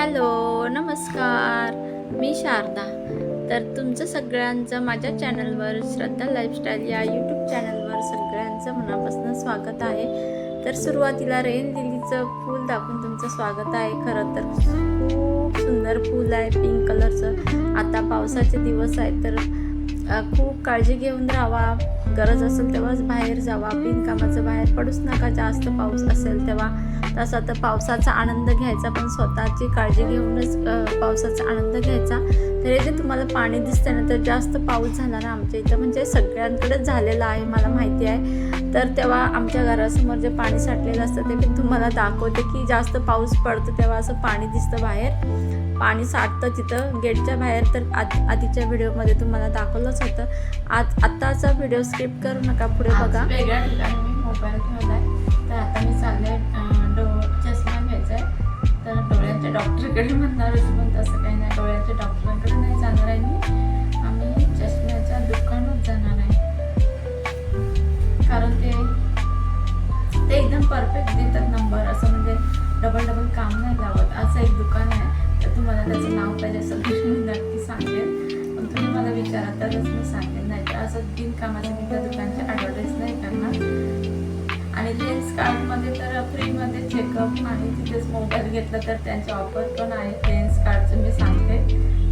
Hello, नमस्कार. मी शारदा. तर तुमचं सगळ्यांचं माझ्या चॅनलवर श्रद्धा लाईफस्टाईल या यूट्यूब चॅनलवर सगळ्यांचं मनापासून स्वागत आहे. तर सुरुवातीला रेन लिलीचं फूल दाखवून तुमचं स्वागत आहे. खरं तर खूप सुंदर फूल आहे पिंक कलरचं. आता पावसाचे दिवस आहेत तर खूप काळजी घेऊन राहावा. गरज असेल तेव्हाच बाहेर जावा. बिनकामाचं बाहेर पडूच नका. जास्त पाऊस असेल तेव्हा. तसा तर पावसाचा आनंद घ्यायचा, पण स्वतःची काळजी घेऊनच पावसाचा आनंद घ्यायचा. तर हे जे तुम्हाला पाणी दिसतंय ना, तर जास्त पाऊस झाला ना आमच्या इथं, म्हणजे सगळ्यांकडेच झालेला आहे मला माहिती आहे. तर तेव्हा आमच्या घरासमोर जे पाणी साठलेलं असतं ते मी तुम्हाला दाखवते की जास्त पाऊस पडतो तेव्हा असं पाणी दिसतं बाहेर. पाणी साठतं तिथं गेटच्या बाहेर. तर आधीच्या व्हिडिओमध्ये तुम्हाला दाखवलंच होतं. आत्ताचा व्हिडिओ स्किप करू नका, पुढे बघा. वेगळ्या ठिकाणी मी मोबाईल ठेवला आहे. तर आता मी चालले चष्मा घ्यायचा आहे. तर डोळ्यांच्या डॉक्टरकडे म्हणणार होती, पण तसं काही नाही. डोळ्यांच्या डॉक्टरांकडे नाही जाणार आहे मी. आम्ही चष्म्याच्या दुकानात जाणार आहे, कारण ते एकदम परफेक्ट देतात नंबर. असं म्हणजे डबल काम नाही लावत. असं एक दुकान आहे. तर तुम्हाला त्याचं नाव पाहिजे असेल तर मी नक्की सांगेन, पण तुम्ही मला विचारा तरच मी सांगेन. नाही तर असं बिनकामाचं मी त्या दुकानची ॲडव्हर्टाईज नाही करणार. आणि लेन्स कार्डमध्ये तर फ्रीमध्ये चेकअप आणि तिथेच मोबाईल घेतला तर त्यांचे ऑफर पण आहे. लेन्स कार्डचं मी सांगते,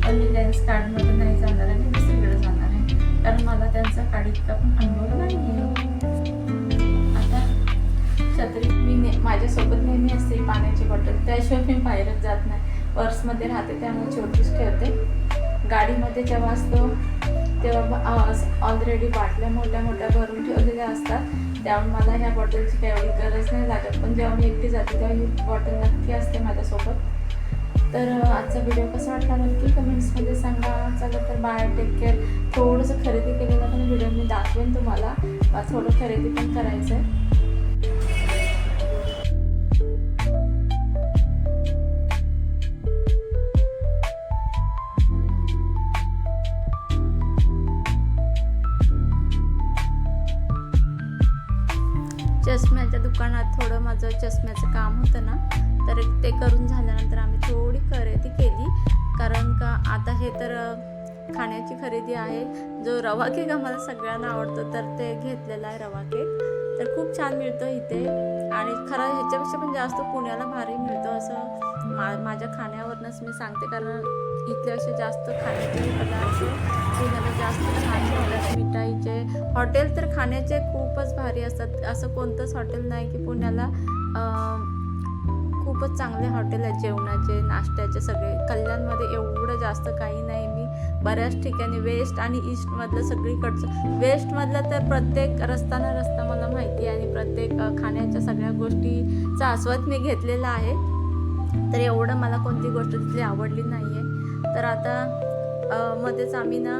पण मी लेन्स कार्डमध्ये नाही जाणार आहे. मी दुसरीकडे जाणार आहे, कारण मला त्यांचा कार्ड इतका पण अनुभव नाही आहे. आता छत्री मी माझ्यासोबत नेहमी असते, पाण्याची बॉटल. त्याशिवाय मी बाहेरच जात नाही. पर्समध्ये राहते त्यामुळे छोटीच ठेवते. गाडीमध्ये जेव्हा असतो तेव्हा ऑलरेडी बाटल्या मोठ्या भरून ठेवलेल्या असतात. त्यामुळे मला ह्या बॉटलची काही एवढी गरज नाही लागत. पण जेव्हा मी एकटी जाते तेव्हा ही बॉटल नक्की असते माझ्यासोबत. तर आजचा व्हिडिओ कसा वाटला नक्की कमेंट्समध्ये सांगा. चला तर बाय, टेक केअर. थोडंसं खरेदी केलेलं पण व्हिडिओ मी दाखवेन तुम्हाला. थोडं खरेदी पण करायचं आहे. चष्म्याच्या दुकानात थोडं माझं चष्म्याचं काम होतं ना, तर ते करून झाल्यानंतर आम्ही थोडी खरेदी केली. कारण का आता हे तर खाण्याची खरेदी आहे. जो रवा केक आम्हाला सगळ्यांना आवडतो तर ते घेतलेला आहे रवा केक. तर खूप छान मिळतो इथे. आणि खरं ह्याच्यापेक्षा पण जास्त पुण्याला भारी मिळतो असं माझ्या खाण्यावरूनच मी सांगते. कारण इथल्यापेक्षा जास्त खाण्याचे पदार्थ पुण्याला जास्त छान मिळतात. मिठाईचे हॉटेल तर खाण्याचे खूपच भारी असतात. असं कोणतंच हॉटेल नाही की पुण्याला खूपच चांगले हॉटेल आहेत जेवणाचे, नाश्त्याचे सगळे. कल्याणमध्ये एवढं जास्त काही नाही. मी बऱ्याच ठिकाणी वेस्ट आणि ईस्टमधलं सगळीकडचं, वेस्टमधलं तर प्रत्येक रस्ता मला माहिती आहे आणि प्रत्येक खाण्याच्या सगळ्या गोष्टीचा आस्वाद मी घेतलेला आहे. तर एवढं मला कोणती गोष्ट तिथली आवडली नाही आहे. तर आता मध्येच आम्ही ना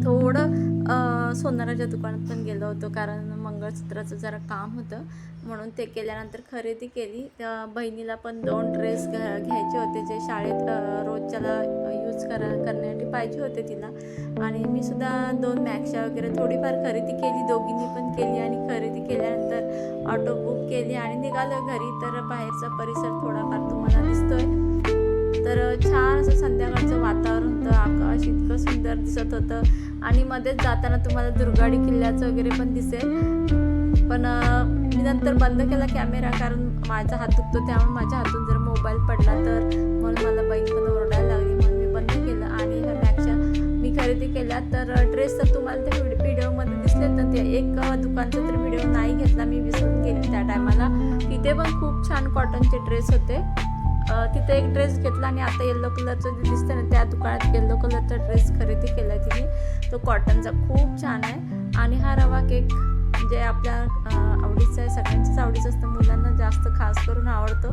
थोडं सोनाराच्या दुकानात पण गेलो होतो, कारण मंगळसूत्राचं जरा काम होतं म्हणून ते केल्यानंतर खरेदी केली. त्या बहिणीला पण 2 ड्रेस घ्यायचे होते, जे शाळेत रोजच्याला यूज करण्यासाठी पाहिजे होते तिला. आणि मी सुद्धा 2 मॅक्शा वगैरे थोडीफार खरेदी केली. दोघींनी पण केली. आणि खरेदी केल्यानंतर ऑटो बुक केली आणि निघालो घरी. तर बाहेरचा परिसर थोडाफार तुम्हाला दिसतोय. तर छान असं संध्याकाळचं वातावरण होतं. आकाश इतकं सुंदर दिसत होतं. आणि मध्येच जाताना तुम्हाला दुर्गाडी किल्ल्याचं वगैरे पण दिसेल. पण मी नंतर बंद केला कॅमेरा, कारण माझा हात दुखतो. त्यामुळे माझ्या हातून जर मोबाईल पडला तर म्हणून मला बहीण पण ओरडायला लागली, म्हणून मी बंद केलं. आणि ह्यापेक्षा मी खरेदी केल्या. तर ड्रेस तर तुम्हाला त्या व्हिडिओमध्ये दिसलेत ना, ते एक दुकानचा तर व्हिडिओ नाही घेतला, मी विसरून गेले त्या टायमाला. तिथे पण खूप छान कॉटनचे ड्रेस होते. तिथे एक ड्रेस घेतला. आणि आता येल्लो कलरचं जे दिसतं ना, त्या दुकानात येल्लो कलरचा ड्रेस खरेदी केला आहे तिने. तो कॉटनचा खूप छान आहे. आणि हा रवा केक जे आपल्या आवडीचा आहे, सगळ्यांचीच आवडीचं असतं, मुलांना जास्त खास करून आवडतो.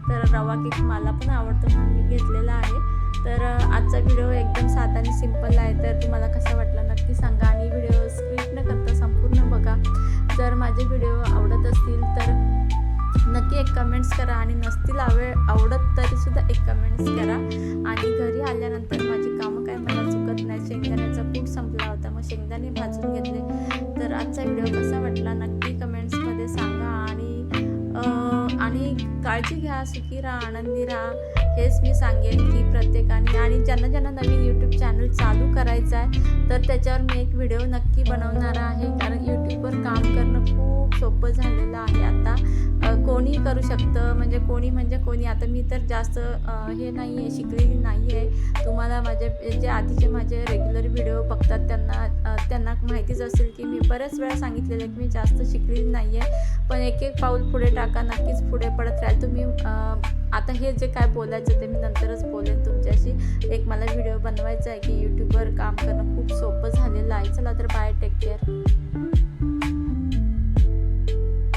तर रवा केक मला पण आवडतो म्हणून मी घेतलेला आहे. तर आजचा व्हिडिओ एकदम साधा आणि सिम्पल आहे. तर तुम्हाला कसा वाटला नक्की सांगा. आणि व्हिडिओ स्किप न करता संपूर्ण बघा. जर माझे व्हिडिओ आवडत असतील तर नक्की एक कमेंट्स करा. आणि नसतील आवडत तरीसुद्धा एक कमेंट्स करा. आणि घरी आल्यानंतर माझी कामं काय मला चुकत नाही. शेंगदाण्याचा कूट संपला होता, मग शेंगदाणे भाजून घेतले. तर आजचा व्हिडिओ कसा वाटला नक्की कमेंट्समध्ये सांगा. आणि काळजी घ्या, सुखी राहा. राहा, आनंदी राहा, हेच मी सांगेन की प्रत्येकाने. आणि ज्यांना ज्यांना नवीन यूट्यूब चॅनल चालू करायचं आहे तर त्याच्यावर मी एक व्हिडिओ नक्की बनवणार आहे, कारण यूट्यूबवर काम करणं खूप सोपं झालेलं आहे आता. कोणी करू शकतं, म्हणजे कोणी आता मी तर जास्त हे नाही आहे, शिकलेली नाही आहे. तुम्हाला जे आधीचे माझे रेग्युलर व्हिडिओ बघतात त्यांना माहितीच असेल की मी बऱ्याच वेळा सांगितलेलं आहे की मी जास्त शिकलेली नाही आहे, पण एक एक पाऊल पुढे टाका, नक्कीच पुढे पडत राहाल तुम्ही. आता हे जे काय बोलायचं ते मी नंतरच बोलेन तुमच्याशी. एक मला व्हिडिओ बनवायचा आहे की यूट्यूबवर काम करणं खूप सोपं झालेलं आहे. चला तर बाय, टेक केअर.